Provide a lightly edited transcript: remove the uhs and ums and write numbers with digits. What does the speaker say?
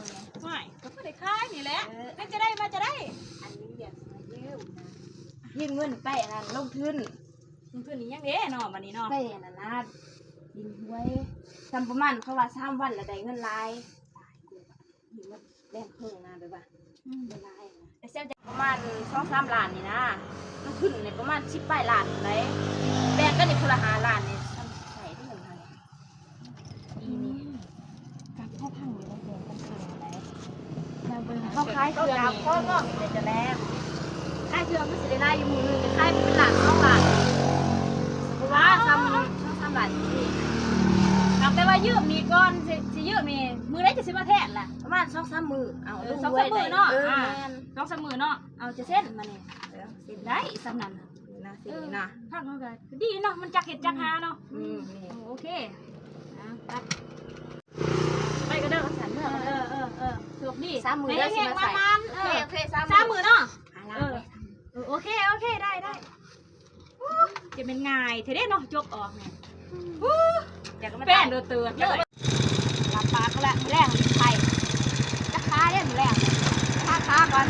เนี่ย ไม่ก็ไม่ได้ค่ายนี่แหละก็จะได้มาจะได้อันนี้อยากมายืมเงินไปนั่นลงทุนเพื่อนนี้ยังเด้เนาะวันนี้เนาะไปนั่นนะดินห้วยทำประมาณเขาว่า3 วันแล้วได้เงินลายอยู่ว่าแรงเพิ่งนะแบบว่าเงินลายนะแต่เส้นจะประมาณ2-3 ล้านนี่นะมันขึ้นในประมาณ10 ปลายล้านเลยแบ่งกันในคนละ5 ล้านเนี่ยใส่ที่เงินไทยอีนี่กับพ่อพังอยู่ในเดือนกันพังอะไรเขาขายเครื่องนี่เขาก็เดี๋ยวจะแลกขายเครื่องมันสิได้ไล่อยู่มือจะขายเป็นล้าน2 ล้านเพราะว่า3 ล้านนี่แต่ว่ายืมนี่ก่อนสิยืมนี่มือได้จะซื้อมาแทนล่ะประมาณ2-3 มื้อเอา2-3 มื้อเนาะ2-3 มื้อ2-3 มื้อเนาะเอาจะเส้นมาเนี่ยเส้นได้สำนันนะสินะพักเนาะก็ดีเนาะมันจักเห็ดจักหาเนาะโอเคไปก็เด้อสันเมื่อสุกดี3 มื้อได้สิมาใส่โอเค3 มื้อเนาะโอเคได้จะเป็นง่ายเท่เด้เนาะจกออกเนี่ยแป้งเดือดเลยหลับปากก็แล้วแรงไทยจะค้าเล่นแรงค้าก่อน